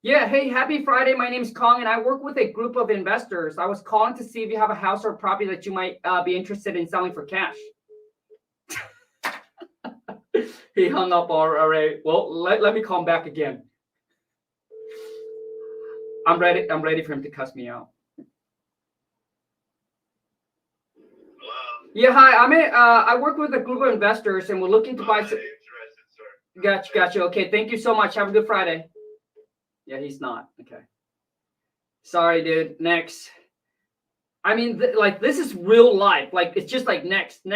Yeah, hey, happy Friday. My name is Khang, and I work with a group of investors. I was calling to see if you have a house or property that you might be interested in selling for cash. He hung up already. Well, let me call him back again. I'm ready for him to cuss me out. Hello? Yeah, hi. I work with a group of investors, and we're looking to buy. Interested, sir. Gotcha. Okay, thank you so much. Have a good Friday. Yeah, he's not. Okay. Sorry, dude. Next. I mean, like, this is real life. Like, it's just like next.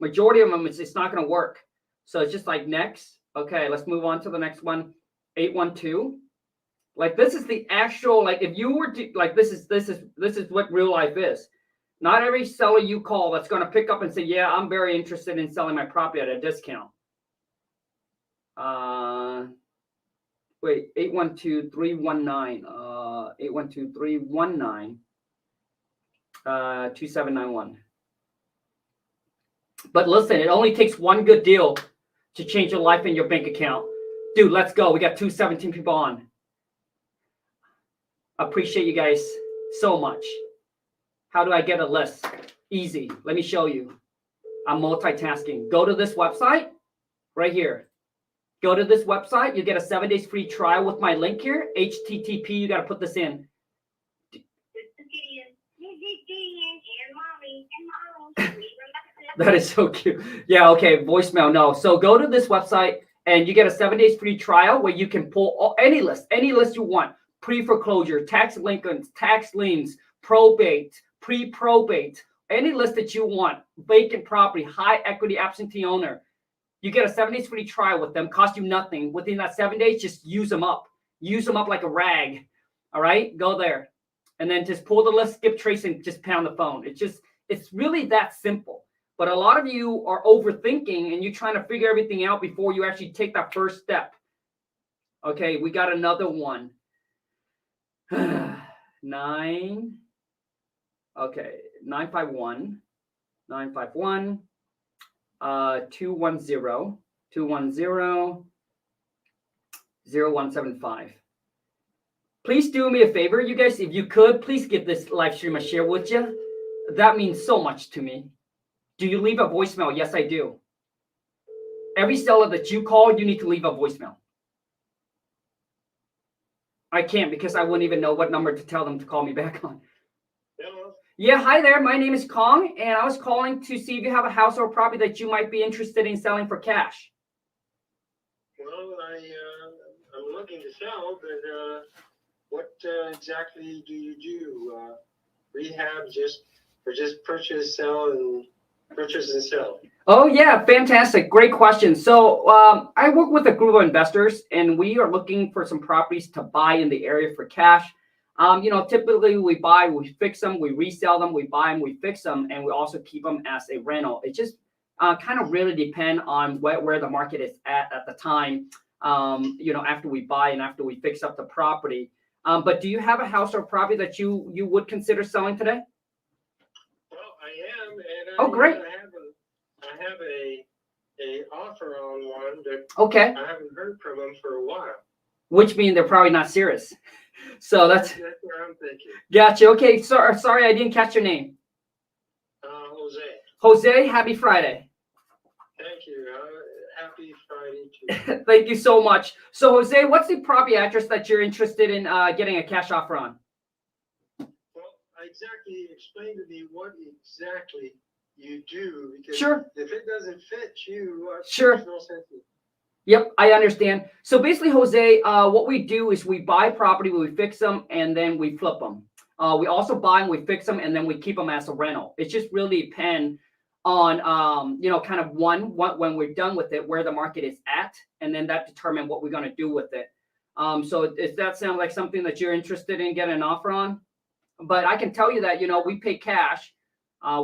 Majority of them, it's not going to work. So it's just like next. Okay, let's move on to the next one. 812. Like, this is the actual, like, if you were to, like, this is what real life is. Not every seller you call that's going to pick up and say, yeah, I'm very interested in selling my property at a discount. Wait, 812-319. 812-319. 2791. But listen, it only takes one good deal to change your life and your bank account. Dude, let's go. We got 217 people on. Appreciate you guys so much. How do I get a list? Easy. Let me show you. I'm multitasking. Go to this website right here. Go to this website. You get a 7 days free trial with my link here. HTTP. You got to put this in. That is so cute. Yeah, okay, voicemail, no. So go to this website and you get a 7 days free trial where you can pull any list you want. Pre-foreclosure, tax liens, tax liens, probate, pre-probate, any list that you want. Vacant property, high equity absentee owner. You get a 7 days free trial with them, cost you nothing. Within that 7 days, just use them up. Use them up like a rag. All right, go there. And then just pull the list, skip trace, and just pound the phone. It's really that simple. But a lot of you are overthinking and you're trying to figure everything out before you actually take that first step. Okay, we got another one. 951 210 0175. Please do me a favor, you guys. If you could, please give this live stream a share, would you? That means so much to me. Do you leave a voicemail? Yes, I do. Every seller that you call, you need to leave a voicemail. I can't because I wouldn't even know what number to tell them to call me back on. Hello? Yeah, hi there. My name is Khang, and I was calling to see if you have a house or property that you might be interested in selling for cash. Well, I'm looking to sell, but what exactly do you do? Rehab, just purchase, sell, and purchase and sell? Oh, yeah, fantastic. Great question. So I work with a group of investors, and we are looking for some properties to buy in the area for cash. Typically we buy, we fix them, we resell them, we buy them, we fix them, and we also keep them as a rental. It just kind of really depend on where the market is at the time, after we buy and after we fix up the property. But do you have a house or property that you would consider selling today? Well, I am, and Oh, great. I have a offer on one that Okay. I haven't heard from them for a while. Which means they're probably not serious. So that's what I'm thinking. Gotcha. Okay. Sorry, I didn't catch your name. Jose. Jose, happy Friday. Thank you. Happy Friday too. Thank you so much. So Jose, what's the property address that you're interested in getting a cash offer on? Well, exactly. Explain to me what exactly you do, because Sure. if it doesn't fit you, Sure. there's no sense in it. Yep, I understand. So basically, Jose, what we do is we buy property, we fix them, and then we flip them. We also buy them, we fix them, and then we keep them as a rental. It just really depends on, kind of when we're done with it, where the market is at, and then that determines what we're going to do with it. So does that sound like something that you're interested in getting an offer on? But I can tell you that, we pay cash.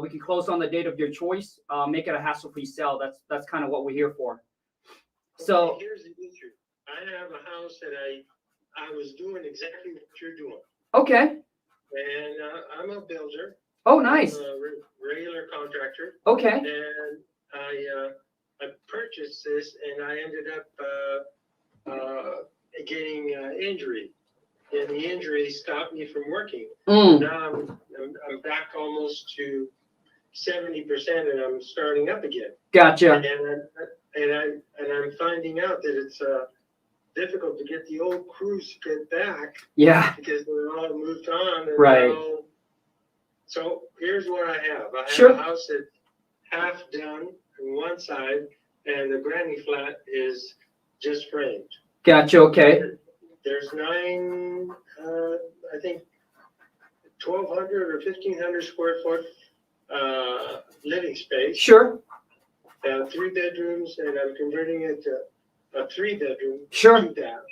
We can close on the date of your choice, make it a hassle-free sale. That's kind of what we're here for. So here's the issue. I have a house that I was doing exactly what you're doing. Okay. And I'm a builder. Oh, nice. I'm a regular contractor. Okay. And I purchased this, and I ended up getting injury, and the injury stopped me from working. Mm. Now I'm back almost to 70%, and I'm starting up again. Gotcha. And I'm finding out that it's difficult to get the old crews to get back. Yeah. Because they're all moved on. And Right. So here's what I have. I have Sure. a house that's half done on one side, and the granny flat is just framed. Gotcha. Okay. There's 9, I think, 1,200 or 1,500 square foot living space. Sure. 3 bedrooms, and I'm converting it to a 3-bedroom, Sure. 2 bath,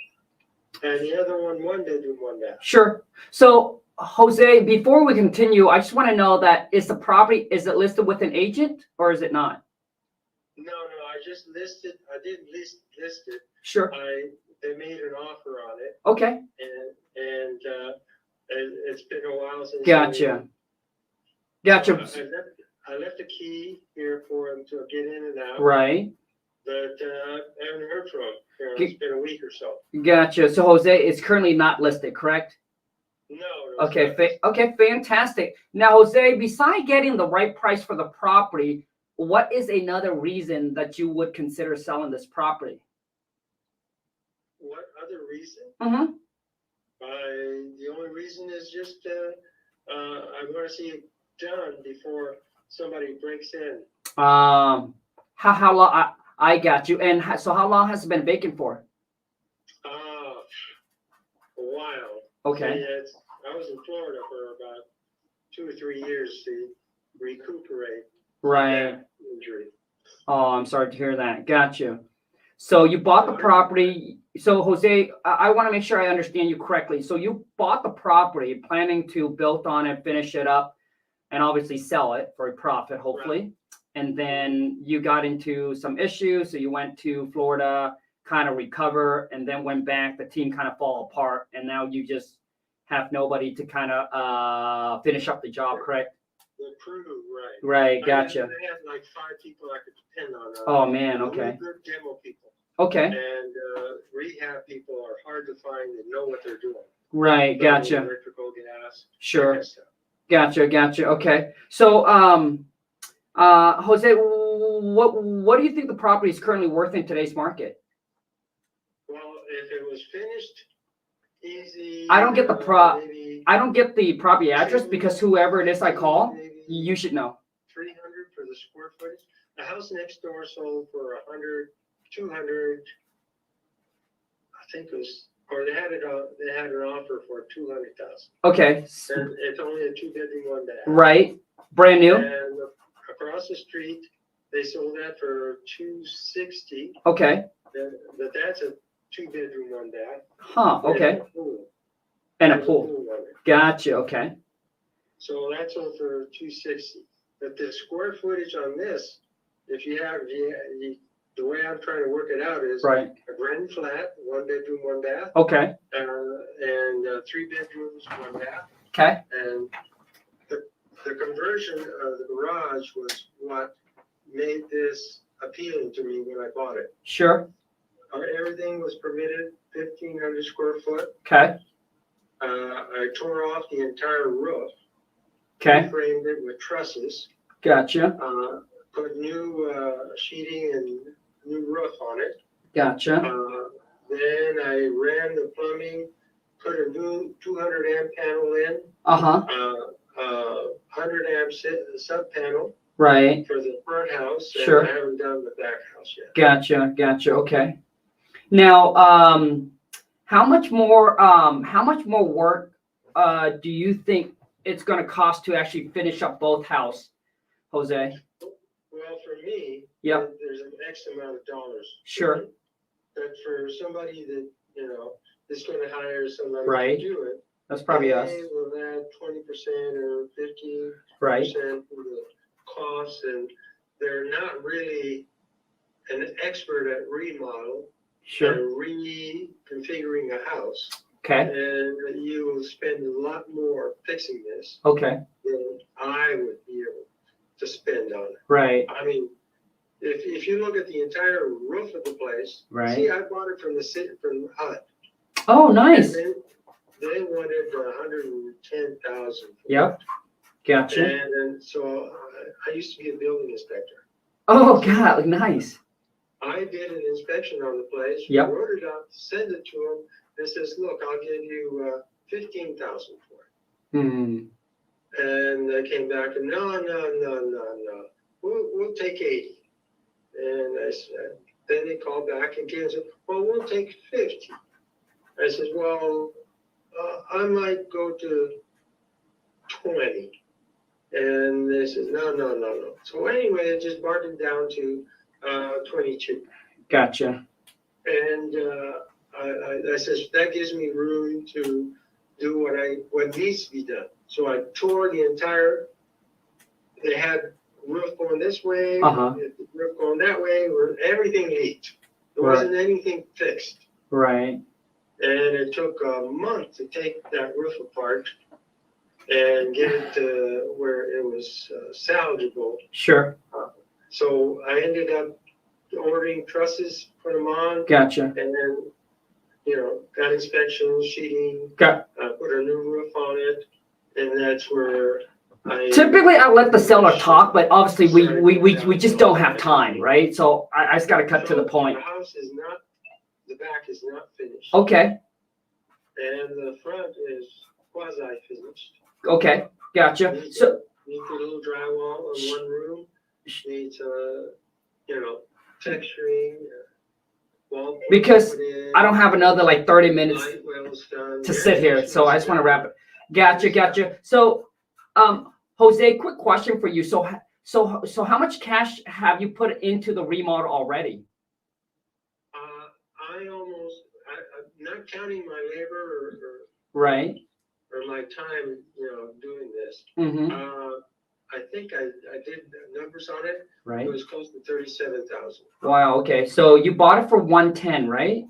and the other one 1 bedroom, 1 bath. Sure. So, Jose, before we continue, I just want to know that is it listed with an agent or is it not? No, I just listed. I didn't list it. Sure. They made an offer on it, Okay. and it's been a while since. Gotcha. I left a key here for him to get in and out. Right. But I haven't heard from him. It's been a week or so. Gotcha. So Jose, it's currently not listed, correct? No. Okay. Okay. Fantastic. Now, Jose, besides getting the right price for the property, what is another reason that you would consider selling this property? What other reason? Mm-hmm. The only reason is just I want to see it done before somebody breaks in. How long? I got you. And so, how long has it been vacant for? A while. Okay. See, I was in Florida for about 2 or 3 years to recuperate. Right. That injury. Oh, I'm sorry to hear that. Gotcha. So you bought the property. So Jose, I want to make sure I understand you correctly. So you bought the property, planning to build on it, finish it up, and obviously sell it for a profit, hopefully. Right. And then you got into some issues. So you went to Florida, kind of recover, and then went back. The team kind of fall apart. And now you just have nobody to kind of finish up the job, correct? The crew, right. Right, gotcha. They had like 5 people I could depend on. Oh, man, okay. Good demo people. Okay. And rehab people are hard to find and know what they're doing. Right, gotcha. Electrical, gas. Sure. Kind of stuff. Gotcha. Okay. So, Jose, what do you think the property is currently worth in today's market? Well, if it was finished, easy. I don't get the property address because whoever it is I call, you should know. 300 for the square footage. The house next door sold for 100, 200. I think it was, or they had an offer for 200,000. Okay. And it's only a 2-bedroom, 1 bath. Right. Brand new. And across the street, they sold that for 260. Okay. But that's a 2-bedroom, 1 bath. Huh. Okay. And a pool. Gotcha. Okay. So that's sold for 260. But the square footage on this, if you have the way I'm trying to work it out is right. A grand flat, 1 bedroom, 1 bath. Okay. And 3 bedrooms, 1 bath. Okay. And the conversion of the garage was what made this appealing to me when I bought it. Sure. Everything was permitted, 1,500 square foot. Okay. I tore off the entire roof. Okay. Framed it with trusses. Gotcha. Put new sheeting and new roof on it. Gotcha. Then I ran the plumbing, put a new 200 amp panel in. 100 amp sub panel. Right. For the front house. Sure. And I haven't done the back house yet. Gotcha. Okay. Now, how much more work do you think it's going to cost to actually finish up both houses, Jose? Well, for me, yep. There's an X amount of dollars. Sure. But for somebody that, is going to hire somebody right. to do it, that's probably us. They will add 20% or 15% right. for the costs, and they're not really an expert at remodel. Sure. And reconfiguring a house. Okay. And you will spend a lot more fixing this. Okay. Than I would be able to spend on it. Right. I mean, if you look at the entire roof of the place, right. See, I bought it from the city, from HUD. Oh, nice. And they wanted 110,000. Yep. Gotcha. And then, so I used to be a building inspector. Oh, God, nice. I did an inspection on the place. Yep. Wrote it up, sent it to him, and says, "Look, I'll give you 15,000 for it." Hmm. And they came back and no. We'll take 80. And I said, then they called back again and said, "Well, we'll take 50." I said, "Well, I might go to 20." And they said, no. So anyway, it just bargained down to 22. Gotcha. And I said, that gives me room to do what needs to be done. So I tore the entire, they had roof going this way, roof going that way, everything leaked. There wasn't anything fixed. Right. And it took a month to take that roof apart and get it to where it was salvageable. Sure. So I ended up ordering trusses, put them on. Gotcha. And then, got inspection, sheeting, Got. put a new roof on it. And that's where Typically, I let the seller talk, but obviously we just don't have time, right? So I just got to cut to the point. The house is not, the back is not finished. Okay. And the front is quasi-finished. Okay. Gotcha. So needs a little drywall in one room. Needs texturing. Wall because I don't have another like 30 minutes to sit here, so I just want to wrap it. Gotcha. So, Jose, quick question for you. So how much cash have you put into the remodel already? I'm not counting my labor right. or my time, doing this. Mm-hmm. I think I did numbers on it. Right. It was close to 37,000. Wow. Okay. So you bought it for 110, right?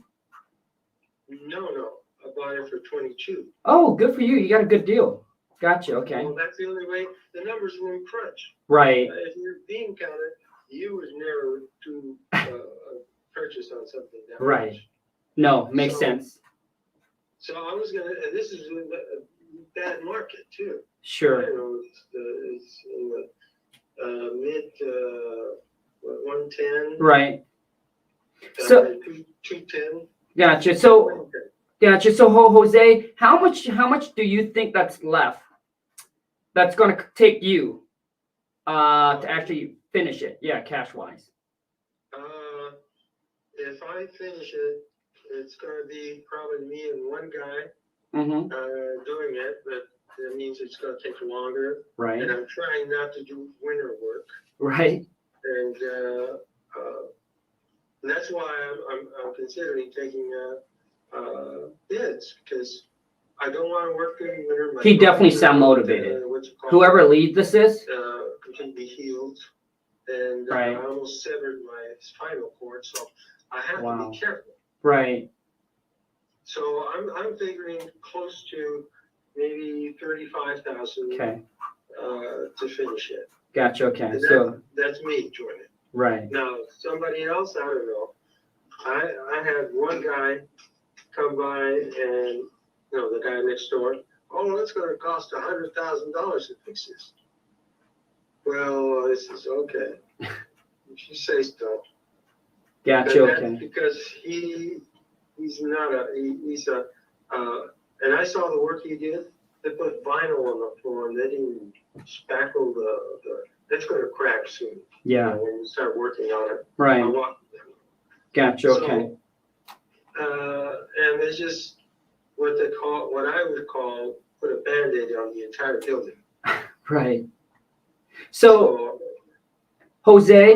No. I bought it for 22. Oh, good for you. You got a good deal. Gotcha. Okay. Well, that's the only way the numbers won't crunch. Right. If you're being counted, you was never to purchase on something that right. much. No, makes sense. So I was gonna, and this is a bad market too. Sure. It's in the mid 110. Right. So 210. Gotcha. So gotcha. So Jose, how much do you think that's left? That's going to take you to actually finish it. Yeah, cash wise. If I finish it, it's going to be probably me and one guy doing it, but that means it's going to take longer. Right. And I'm trying not to do winter work. Right. And that's why I'm considering taking bids, because I don't want to work during winter. He definitely sound motivated. Whoever lead this is completely healed, and right. I almost severed my spinal cord, so I have to be careful. Right. So I'm figuring close to maybe 35,000 okay. To finish it. Gotcha. Okay. And so that's me doing it. Right. Now somebody else, I don't know. I had one guy come by and the guy next door. Oh, it's going to cost $100,000 to fix this. Well, this is okay. If you say so. Gotcha. Okay. Because he's not he's a and I saw the work he did. They put vinyl on the floor and they didn't spackle the that's going to crack soon. Yeah. When you start working on it. Right. Gotcha. Okay. And it's just what I would call put a Band-Aid on the entire building. Right. So Jose,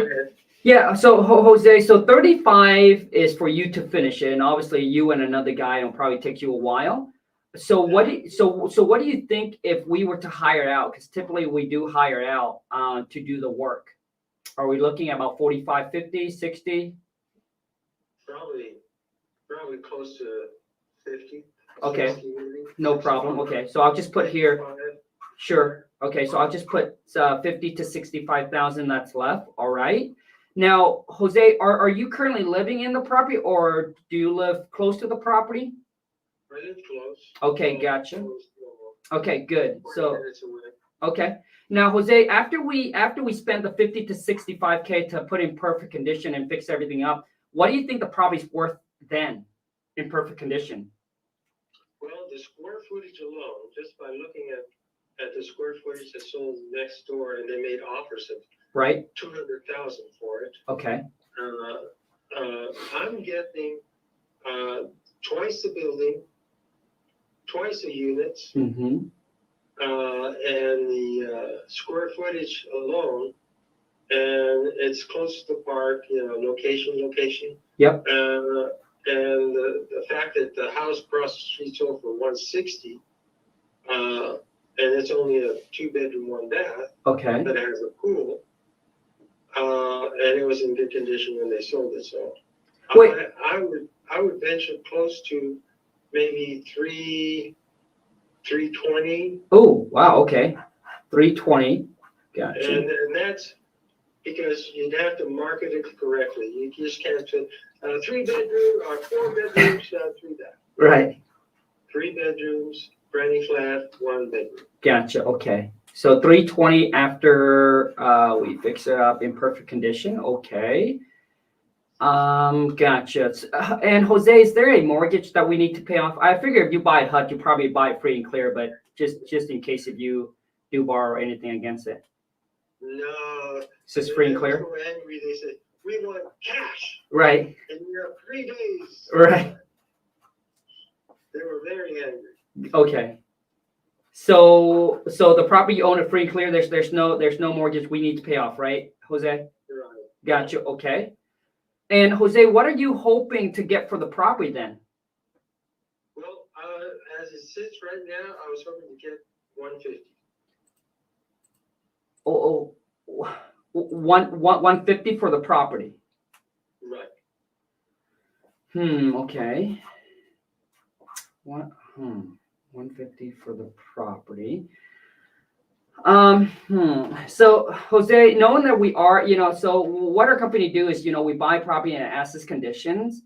yeah. So Jose, so 35 is for you to finish it, and obviously you and another guy will probably take you a while. So what do you think if we were to hire out? Because typically we do hire out to do the work. Are we looking at about 45, 50, 60? Probably close to 50. Okay. 60 maybe. No problem. Okay. So I'll just put here. Sure. Okay. So I'll just put 50 to 65,000 that's left. All right. Now, Jose, are you currently living in the property or do you live close to the property? I live close. Okay, gotcha. Close, Okay, good. 40 So, minutes away. okay. Now, Jose, after we spent the 50 to 65K to put in perfect condition and fix everything up, what do you think the property's worth then in perfect condition? Well, the square footage alone, just by looking at the square footage that sold next door, and they made offers of Right? 200,000 for it. Okay. I'm getting twice the building, twice the units, Mm-hmm. and the square footage alone, and it's close to the park, location. Yep. And the fact that the house across the street sold for 160, and it's only a 2-bedroom, 1-bath Okay. that has a pool, and it was in good condition when they sold it. So Wait. I would venture close to maybe 320. Oh, wow. Okay. 320. Gotcha. And that's because you'd have to market it correctly. You just can't say 3-bedroom or 4 bedrooms, 3-bath. Right. 3 bedrooms, granny flat, 1 bedroom. Gotcha. Okay. So 320 after we fix it up in perfect condition. Okay. Gotcha. And Jose, is there a mortgage that we need to pay off? I figure if you buy it HUD, you probably buy it free and clear, but just in case if you do borrow anything against it. No. It's just free and clear? They were so angry, they said, we want cash. Right. And you have 3 days. Right. They were very angry. Okay. So the property you own it free and clear, there's no mortgage we need to pay off, right, Jose? Right. Gotcha. Okay. And Jose, what are you hoping to get for the property then? Well, as it sits right now, I was hoping to get 150. Oh, 150 for the property. Right. Okay. 150 for the property. So Jose, knowing that we are, so what our company do is, we buy property in assets conditions.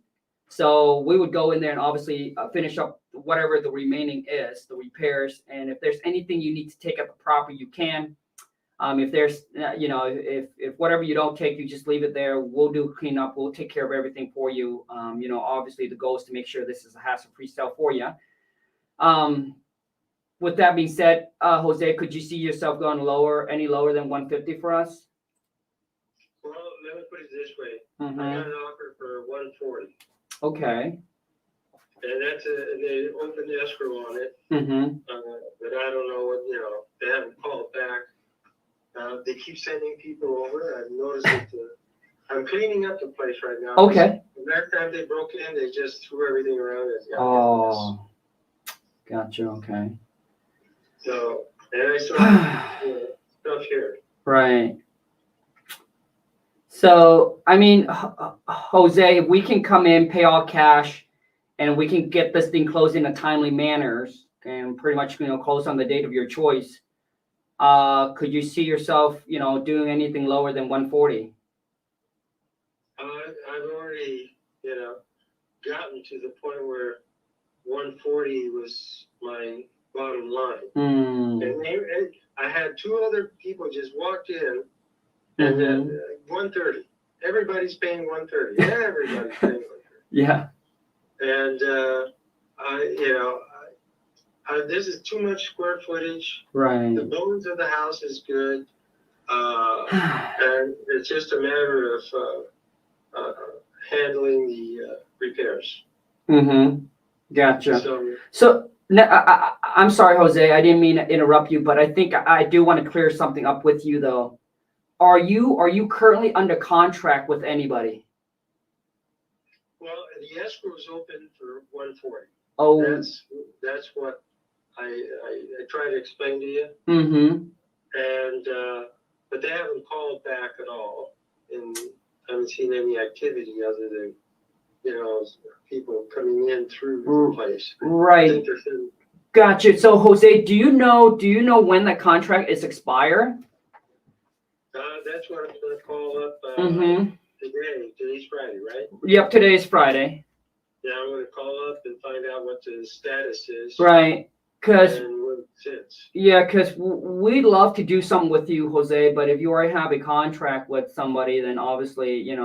So we would go in there and obviously finish up whatever the remaining is, the repairs. And if there's anything you need to take out the property, you can. If there's, if whatever you don't take, you just leave it there. We'll do cleanup. We'll take care of everything for you. Obviously the goal is to make sure this is a hassle-free sale for you. With that being said, Jose, could you see yourself going any lower than 150 for us? Well, let me put it this way. Mm-hmm. I got an offer for 140. Okay. And they opened the escrow on it. Mm-hmm. But I don't know what, they haven't called back. They keep sending people over. I've noticed that I'm cleaning up the place right now. Okay. The last time they broke in, they just threw everything around. Oh, gotcha. Okay. So, and I saw stuff here. Right. So, I mean, Jose, if we can come in, pay all cash, and we can get this thing closed in a timely manner, and pretty much, close on the date of your choice, could you see yourself, doing anything lower than 140? I've already, gotten to the point where 140 was my bottom line. And I had 2 other people just walked in, and then 130. Everybody's paying 130. Everybody's paying 130. Yeah. And this is too much square footage. Right. The bones of the house is good, and it's just a matter of handling the repairs. Mm-hmm. Gotcha. So I'm sorry, Jose. I didn't mean to interrupt you, but I think I do want to clear something up with you, though. Are you currently under contract with anybody? Well, the escrow is open for 140. Oh, that's what I try to explain to you. Mm-hmm. And but they haven't called back at all, and I haven't seen any activity other than people coming in through the place. Right. I think they're saying, gotcha. So Jose, do you know when that contract is expire? That's what I'm going to call up Mm-hmm. today. Today's Friday, right? Yep, today is Friday. Yeah, I'm gonna call up and find out what the status is. Right. Because And what it sits. yeah, because we'd love to do something with you, Jose. But if you already have a contract with somebody, then obviously, we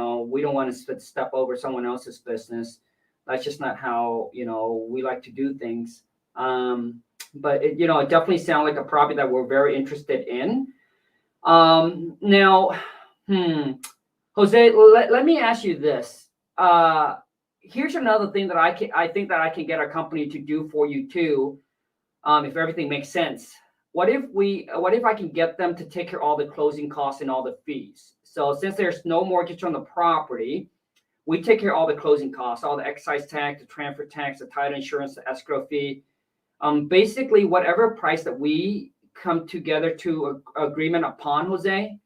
don't want to step over someone else's business. That's just not how, we like to do things. But it definitely sounds like a property that we're very interested in. Now, Jose, let me ask you this. Here's another thing that I think that I can get our company to do for you too. If everything makes sense. What if I can get them to take care of all the closing costs and all the fees? So since there's no mortgage on the property, we take care of all the closing costs, all the excise tax, the transfer tax, the title insurance, the escrow fee. Basically, whatever price that we come together to agreement upon, Jose,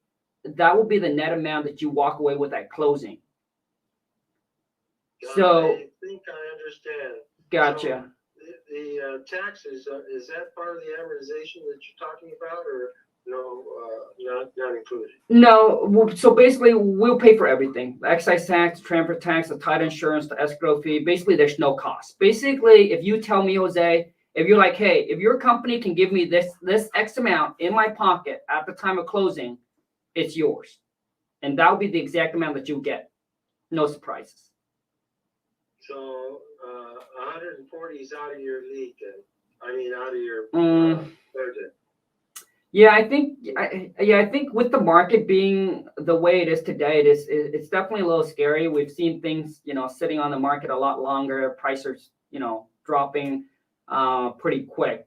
that will be the net amount that you walk away with at closing. So I think I understand. Gotcha. So, the taxes, is that part of the amortization that you're talking about, or no, not included? No, so basically we'll pay for everything. The excise tax, transfer tax, the title insurance, the escrow fee. Basically, there's no cost. Basically, if you tell me, Jose, if you're like, hey, if your company can give me this X amount in my pocket at the time of closing, it's yours. And that will be the exact amount that you'll get. No surprises. So 140 is out of your league, then. I mean, out of your budget. Yeah, I think with the market being the way it is today, it's definitely a little scary. We've seen things, sitting on the market a lot longer, prices, dropping pretty quick.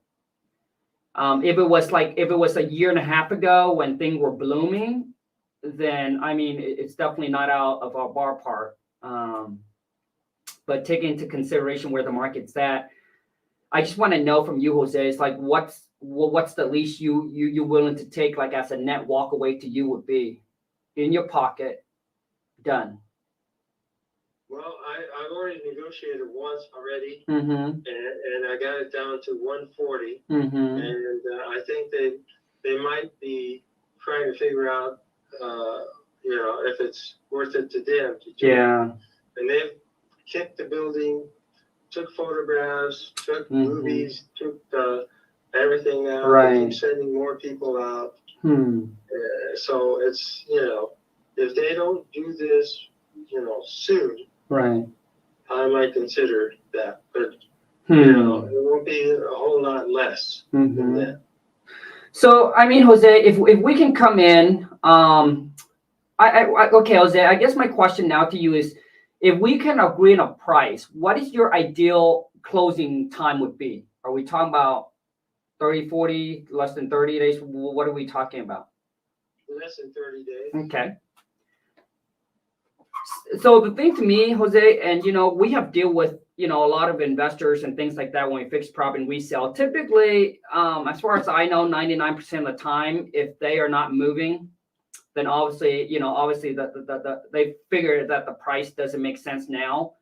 If it was a year and a half ago when things were blooming, then I mean it's definitely not out of our ballpark. But taking into consideration where the market's at, I just want to know from you, Jose, it's like what's the least you're willing to take, like as a net walk away to you would be in your pocket, done. Well, I've already negotiated once already, Mm-hmm. and I got it down to 140, Mm-hmm. and I think they might be trying to figure out, if it's worth it to them to do. Yeah. And they've kicked the building, took photographs, took movies, took everything out. Right. They keep sending more people out. So it's, if they don't do this, soon, right, I might consider that. But, it won't be a whole lot less than that. So, I mean, Jose, if we can come in, okay, Jose, I guess my question now to you is, if we can agree on a price, what is your ideal closing time would be? Are we talking about 30, 40, less than 30 days? What are we talking about? Less than 30 days. Okay. So the thing to me, Jose, and we have deal with a lot of investors and things like that when we fix property and resell. Typically, as far as I know, 99% of the time, if they are not moving, then obviously they figure that the price doesn't make sense now.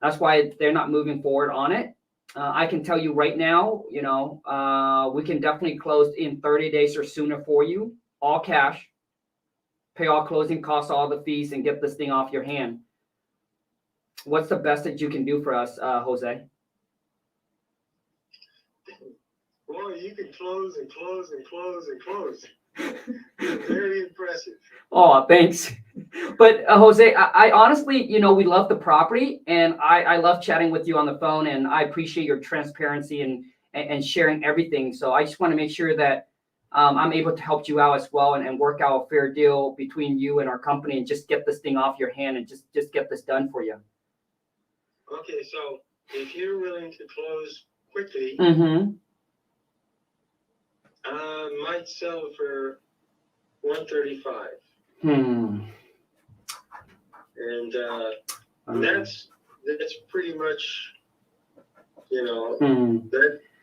That's why they're not moving forward on it. I can tell you right now, we can definitely close in 30 days or sooner for you, all cash, pay all closing costs, all the fees, and get this thing off your hand. What's the best that you can do for us, Jose? Well, you can close and close and close and close. Very impressive. Oh, thanks. But Jose, I honestly, we love the property, and I love chatting with you on the phone, and I appreciate your transparency and sharing everything. So I just want to make sure that I'm able to help you out as well and work out a fair deal between you and our company and just get this thing off your hand and just get this done for you. Okay, so if you're willing to close quickly, might sell for 135. And that's pretty much,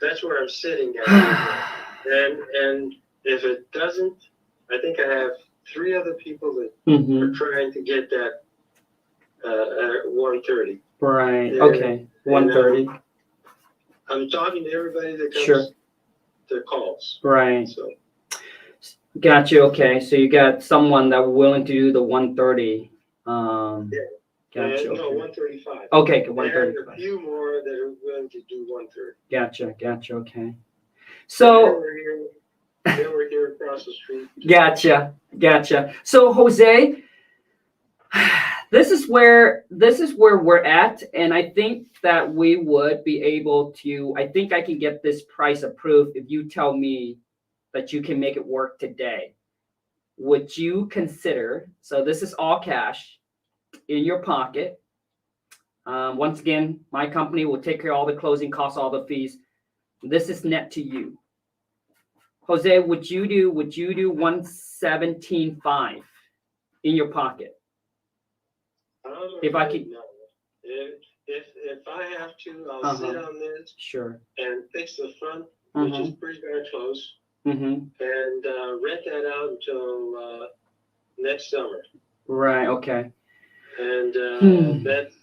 that's where I'm sitting at. And if it doesn't, I think I have 3 other people that are trying to get that at 130. Right. And, okay. 130. I'm talking to everybody that comes to calls. Right. So. Got you. Okay. So you got someone that willing to do the 130. Yeah. Gotcha. No, Okay. 135. Okay, good, There's 135. a few more that are willing to do 130. Gotcha. Okay. They So, were here, they were here across the street. gotcha. So, Jose, this is where we're at, and I think that we would be able to. I think I can get this price approved if you tell me that you can make it work today. Would you consider? So this is all cash in your pocket. Once again, my company will take care of all the closing costs, all the fees. This is net to you. Jose, would you do 117.5 in your pocket? If I could, No. If I have to, I'll sit on this sure. and fix the front, which is pretty darn close, Mm-hmm. and rent that out until next summer. Right. Okay. And that's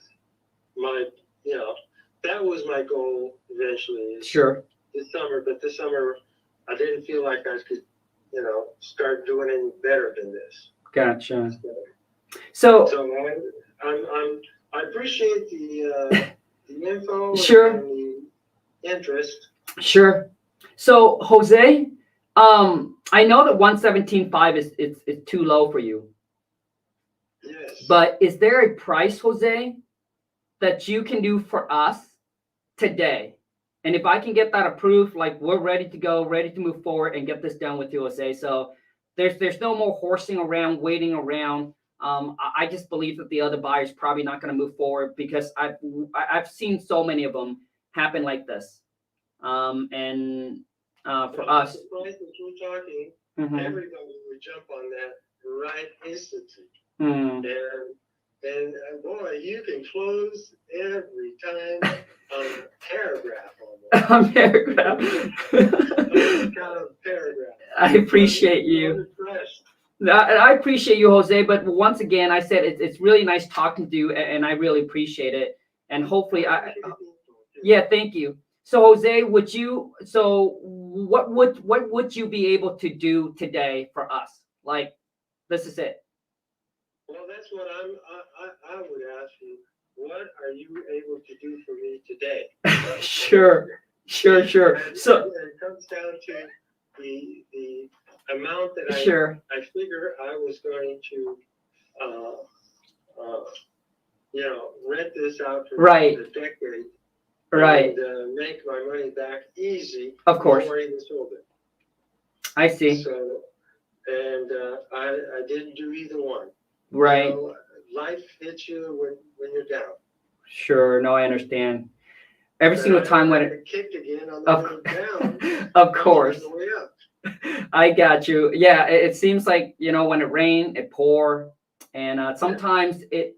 my, that was my goal eventually. Sure. This summer, but this summer I didn't feel like I could, start doing any better than this. Gotcha. So I appreciate the info sure. and the interest. Sure. So Jose, I know that 117.5 is too low for you. Yes. But is there a price, Jose, that you can do for us today? And if I can get that approved, like we're ready to go, ready to move forward and get this done with you, Jose. So there's no more horsing around, waiting around. I just believe that the other buyer's probably not going to move forward because I've seen so many of them happen like this. For us, the price that you're talking, everybody would jump on that right instantly. And boy, you can close every time on a paragraph almost. On paragraph. Kind of paragraph. I appreciate you. I appreciate you, Jose. But once again, I said it's really nice talking to you, and I really appreciate it. And hopefully, thank you. So, Jose, what would you be able to do today for us? Like, this is it. Well, that's what I would ask you. What are you able to do for me today? Sure. So it comes down to the amount that I figure I was going to rent this out for the decade. Right. And make my money back easy. Of course. Before I even sold it. I see. So, and I didn't do either one. Right. Life hits you when you're down. Sure. No, I understand. Every single time when it kicked again on the way down. Of course. On the way up. I got you. Yeah, it seems like when it rained, it pour, and sometimes you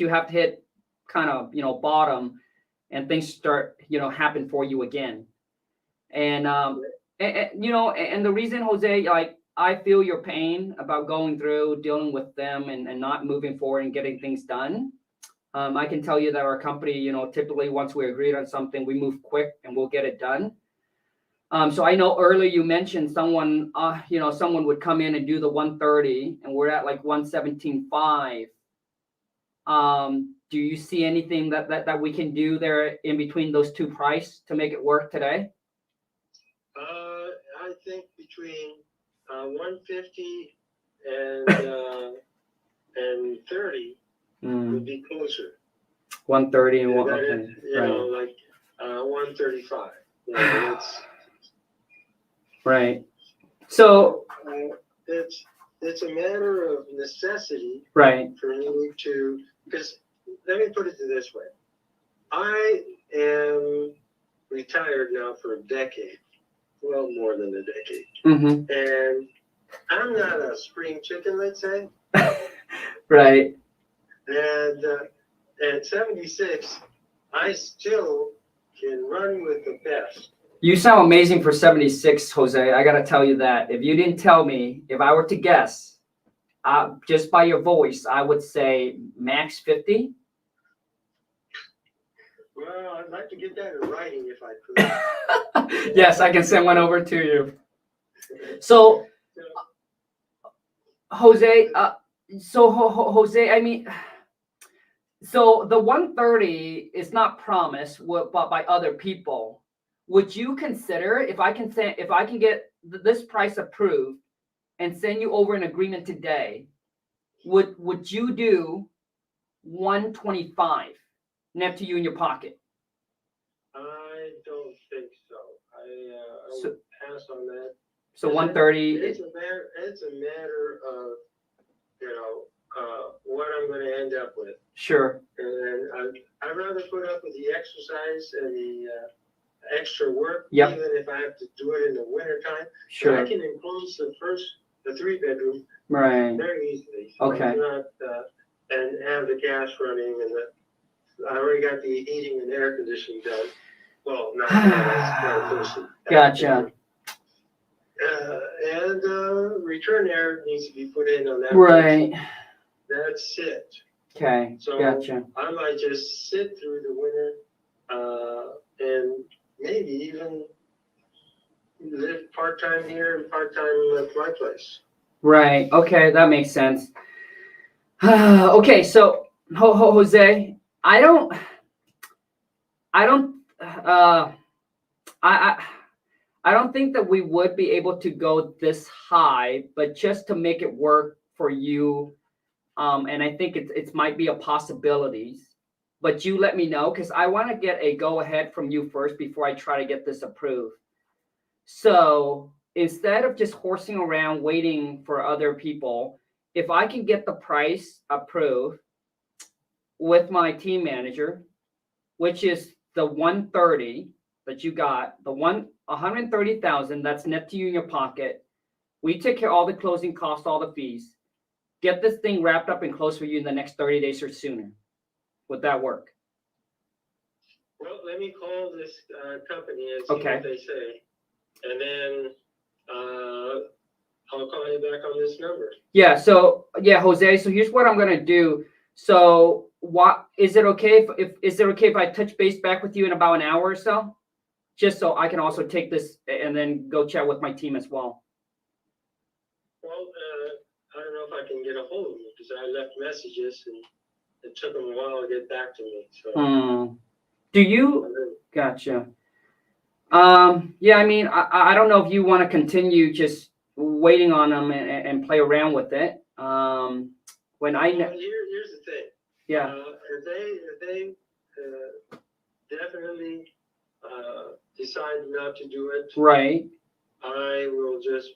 have to hit kind of bottom, and things start happen for you again. And and the reason, Jose, like I feel your pain about going through dealing with them and not moving forward and getting things done. I can tell you that our company, typically once we agreed on something, we move quick and we'll get it done. So I know earlier you mentioned someone would come in and do the 130, and we're at like 117.5. Do you see anything that we can do there in between those two prices to make it work today? I think between 150 and 30 would be closer. 130 and one. Okay. Like 135. Right. So it's a matter of necessity. Right. For me to, because let me put it this way. I am retired now for a decade. Well, more than a decade. And I'm not a spring chicken, let's say. Right. And at 76, I still can run with the best. You sound amazing for 76, Jose. I got to tell you that. If you didn't tell me, if I were to guess, just by your voice, I would say max 50. Well, I'd like to get that in writing if I could. Yes, I can send one over to you. So, Jose, Jose, I mean, So the 130 is not promised, but by other people. Would you consider if I can get this price approved and send you over an agreement today? Would you do 125 net to you in your pocket? I don't think so. I So- would pass on that. So 130. It's a matter of, what I'm going to end up with. Sure. And I'd rather put up with the exercise and the extra work, Yep. even if I have to do it in the wintertime. Sure. I can enclose the 3-bedroom Right. very easily. So Okay. I'm not, and have the gas running and I already got the heating and air conditioning done. Well, not that. Gotcha. And return air needs to be put in on that. Right. place. That's it. Okay. So Gotcha. I might just sit through the winter and maybe even live part-time here and part-time at my place. Right. Okay, that makes sense. Okay, so Jose, I don't think that we would be able to go this high, but just to make it work for you, and I think it might be a possibility. But you let me know, because I want to get a go ahead from you first before I try to get this approved. So instead of just horsing around waiting for other people, if I can get the price approved with my team manager, which is the 130 that you got, the 130,000 that's net to you in your pocket. We take care of all the closing costs, all the fees. Get this thing wrapped up and closed for you in the next 30 days or sooner. Would that work? Well, let me call this company and see Okay. what they say. And then I'll call you back on this number. Yeah. So yeah, Jose. So here's what I'm gonna do. So what is it okay if I touch base back with you in about an hour or so, just so I can also take this and then go chat with my team as well. Well, I don't know if I can get a hold of you because I left messages and it took them a while to get back to me. So. Do you? Gotcha. Yeah, I mean, I don't know if you want to continue just waiting on them and play around with it. When I know. Here's the thing. Yeah. If they definitely decide not to do it, Right. I will just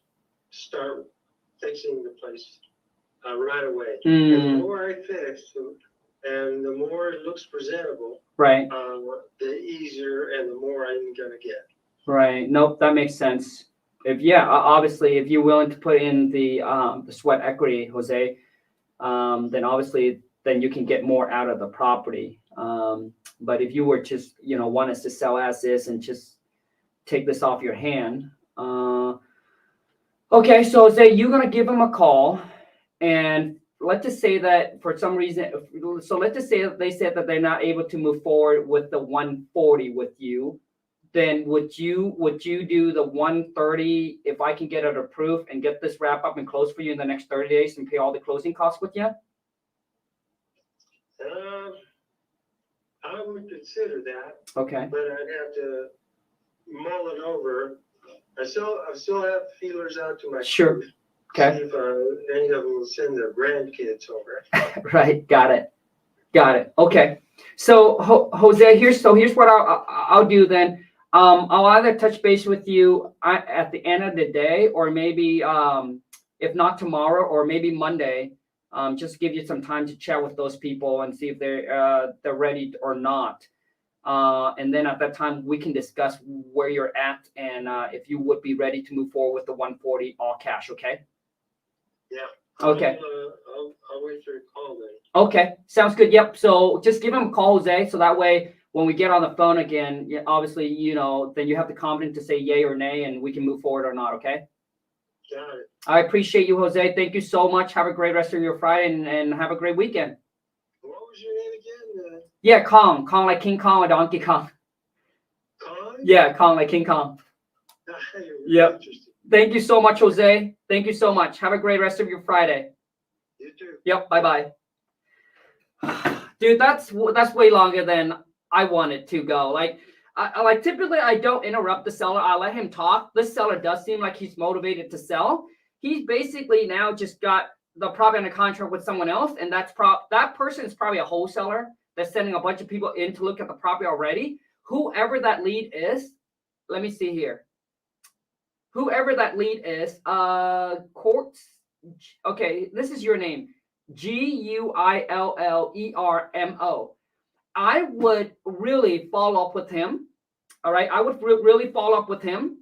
start fixing the place right away. Mm. And the more I fix, and the more it looks presentable, Right. The easier and the more I'm gonna get. Right. Nope, that makes sense. Obviously, if you're willing to put in the sweat equity, Jose, then obviously then you can get more out of the property. But if you were just want us to sell as is and just take this off your hand, okay. So Jose, you're gonna give them a call, and let's just say that for some reason, so let's just say that they said that they're not able to move forward with the 140 with you. Then would you do the 130 if I can get it approved and get this wrap up and closed for you in the next 30 days and pay all the closing costs with you? I would consider that. Okay. But I'd have to mull it over. I still have feelers out to my Sure. kids. Okay. See if any of them will send their grandkids over. Right. Got it. Okay. So Jose, here's what I'll do then. I'll either touch base with you at the end of the day, or maybe if not tomorrow, or maybe Monday. Just give you some time to chat with those people and see if they're ready or not. And then at that time we can discuss where you're at and if you would be ready to move forward with the 140 all cash. Okay. Yeah. Okay. I'll wait for your call then. Okay, sounds good. Yep. So just give him a call, Jose. So that way, when we get on the phone again, obviously, then you have the confidence to say yay or nay, and we can move forward or not. Okay. Got it. I appreciate you, Jose. Thank you so much. Have a great rest of your Friday and have a great weekend. What was your name again? Yeah, Khang like King Kong or Donkey Kong. Khang? Yeah, Khang like King Kong. Yep. Interesting. Thank you so much, Jose. Thank you so much. Have a great rest of your Friday. You too. Yep. Bye-bye. Dude, that's way longer than I want it to go. Like, like typically I don't interrupt the seller. I let him talk. This seller does seem like he's motivated to sell. He's basically now just got the property under contract with someone else, and that person is probably a wholesaler that's sending a bunch of people in to look at the property already. Whoever that lead is, let me see here. Whoever that lead is, Courts. Okay, this is your name, Guillermo. I would really follow up with him. All right, I would really follow up with him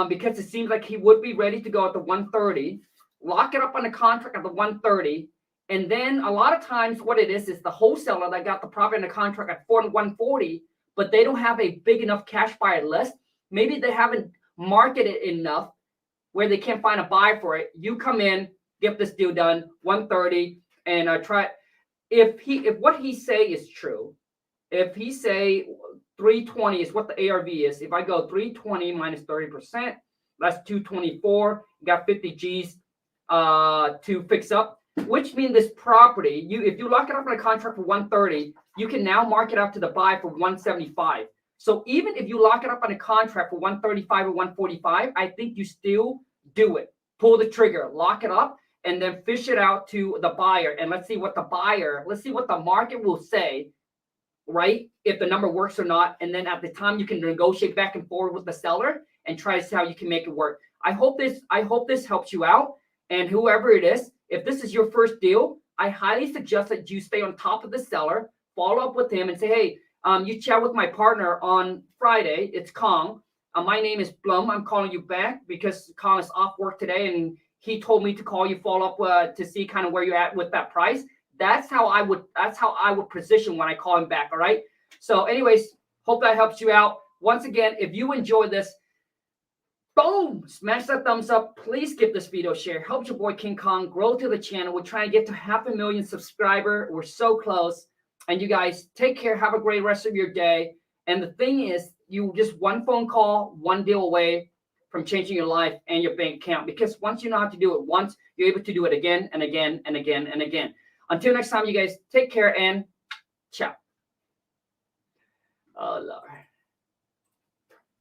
because it seems like he would be ready to go at the 130. Lock it up on a contract at the 130. And then a lot of times what it is the wholesaler that got the property in the contract at 140, but they don't have a big enough cash buyer list. Maybe they haven't marketed enough where they can't find a buyer for it. You come in, get this deal done, 130, and try. If what he say is true, if he say 320 is what the ARV is, if I go 320 minus 30%, that's 224. You got 50 G's to fix up, which means this property, if you lock it up in a contract for 130, you can now mark it out to the buy for 175. So even if you lock it up on a contract for 135 or 145, I think you still do it. Pull the trigger, lock it up, and then fish it out to the buyer. And let's see what the market will say, right? If the number works or not. And then at the time you can negotiate back and forth with the seller and try to see how you can make it work. I hope this helps you out. And whoever it is, if this is your first deal, I highly suggest that you stay on top of the seller, follow up with him and say, hey, you chat with my partner on Friday. It's Khang. My name is Blum. I'm calling you back because Khang is off work today, and he told me to call you, follow up to see kind of where you're at with that price. That's how I would position when I call him back. All right. So, anyways, hope that helps you out. Once again, if you enjoyed this, boom, smash that thumbs up. Please give this video a share. Help your boy King Khang grow to the channel. We're trying to get to 500,000 subscribers. We're so close. And you guys take care. Have a great rest of your day. And the thing is, you just one phone call, one deal away from changing your life and your bank account. Because once you know how to do it once, you're able to do it again and again and again and again. Until next time, you guys take care and ciao. Oh, Lord.